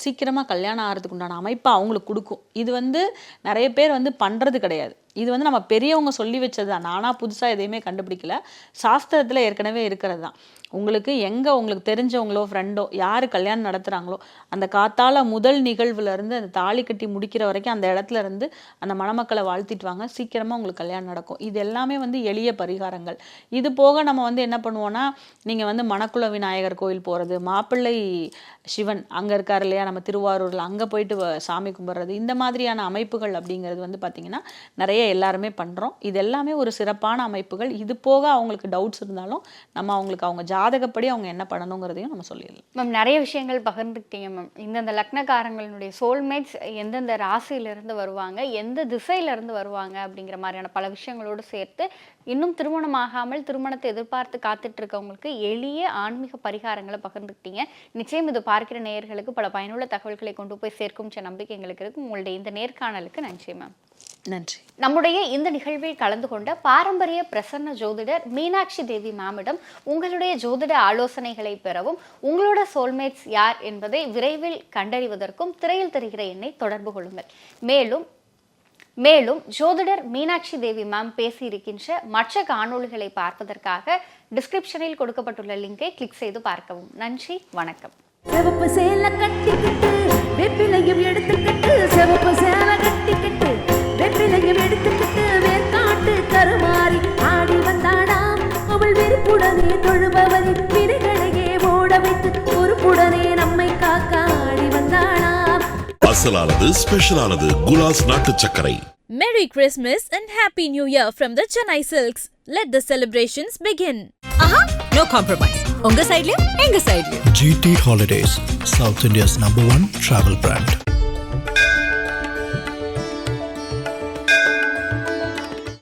சீக்கிரமாக கல்யாணம் ஆகிறதுக்கு உண்டான அமைப்பை அவங்களுக்கு கொடுக்கும். இது வந்து நிறைய பேர் வந்து பண்ணுறது கிடையாது. இது வந்து நம்ம பெரியவங்க சொல்லி வச்சது தான், நானாக புதுசாக எதையுமே கண்டுபிடிக்கல, சாஸ்திரத்தில் ஏற்கனவே இருக்கிறது தான். உங்களுக்கு எங்கே உங்களுக்கு தெரிஞ்சவங்களோ ஃப்ரெண்டோ யார் கல்யாணம் நடத்துகிறாங்களோ அந்த காத்தால முதல் நிகழ்வுலேருந்து அந்த தாலி கட்டி முடிக்கிற வரைக்கும் அந்த இடத்துல இருந்து அந்த மணமக்களை வாழ்த்திட்டு வாங்க, சீக்கிரமாக உங்களுக்கு கல்யாணம் நடக்கும். இது எல்லாமே வந்து எளிய பரிகாரங்கள். இது போக நம்ம வந்து என்ன பண்ணுவோன்னா, நீங்கள் வந்து மணக்குள விநாயகர் கோயில் போகிறது, மாப்பிள்ளை சிவன் அங்கே இருக்கார் இல்லையா நம்ம திருவாரூரில், அங்கே போயிட்டு சாமி கும்பிட்றது, இந்த மாதிரியான அமைப்புகள் அப்படிங்கிறது வந்து பார்த்திங்கன்னா நிறைய எல்லாருமே பண்ணுறோம். இது எல்லாமே ஒரு சிறப்பான அமைப்புகள். இது போக அவங்களுக்கு டவுட்ஸ் இருந்தாலும் நம்ம அவங்களுக்கு அவங்க ஜாதகப்படி அவங்க என்ன பண்ணணுங்கிறதையும் நம்ம சொல்லிடலாம். மேம் நிறைய விஷயங்கள் பகிர்ந்துக்கிட்டீங்க மேம். இந்தந்த லக்னக்காரங்களுடைய சோல்மேட்ஸ் எந்தெந்த ராசியிலிருந்து வருவாங்க, எந்த திசையிலிருந்து வருவாங்க அப்படிங்கிற மாதிரியான பல விஷயங்களோடு சேர்த்து இன்னும் திருமணமாகாமல் திருமணத்தை எதிர்பார்த்து காத்துட்டு இருக்கவங்களுக்கு எளிய ஆன்மீக பரிகாரங்களை பகிர்ந்துக்கிட்டீங்க. நிச்சயம் இது பார்க்கிற நேயர்களுக்கு பல பயனுள்ள தகவல்களை கொண்டு போய் சேர்க்கும் நம்பிக்கை எங்களுக்கு இருக்கு. உங்களுடைய இந்த நேர்காணலுக்கு நன்றி மேம். நன்றி. நம்முடைய இந்த நிகழ்வில் கலந்து கொண்ட பாரம்பரிய பிரசன்ன ஜோதிடர் மீனாட்சி தேவி மேமிடம் உங்களுடைய ஜோதிட ஆலோசனைகளை பெறவும் உங்களோட சோல்மேட்ஸ் யார் என்பதை விரைவில் கண்டறிவதற்கும் திரையில் தெரிகிற எண்ணை தொடர்பு கொள்ளுங்கள். மேலும் ஜோதிடர் மீனாட்சி தேவி மேம் பேசியிருக்கின்ற மற்ற காணொளிகளை பார்ப்பதற்காக டிஸ்கிரிப்ஷனில் கொடுக்கப்பட்டுள்ள லிங்கை கிளிக் செய்து பார்க்கவும். நன்றி, வணக்கம். சிவப்பு சேலை கட்டிக்கிட்டு வெப்பிலையும் எடுத்துக்கிட்டு, சிவப்பு சேலை கட்டிக்கிட்டு வெப்பிலையும் எடுத்துக்கிட்டு, வேர்க்காட்டு கருமாறி ஆடி வந்தாடாம். அவள் வெறுப்புடனே தொழுபவரின் வினைகளையே ஓட வைத்து பொறுப்புடனே நம்மை காக்க ஆடி வந்தாடாம். அசலானது ஸ்பெஷலானது குலாஸ் நாட்டு சர்க்கரை. Merry Christmas and Happy New Year from the Chennai Silks. Let the celebrations begin. ஆஹா, நோ காம்ப்ரமைஸ். உங்க சைடுலயும் எங்க சைடுலயும். GT Holidays, South India's #1 travel brand.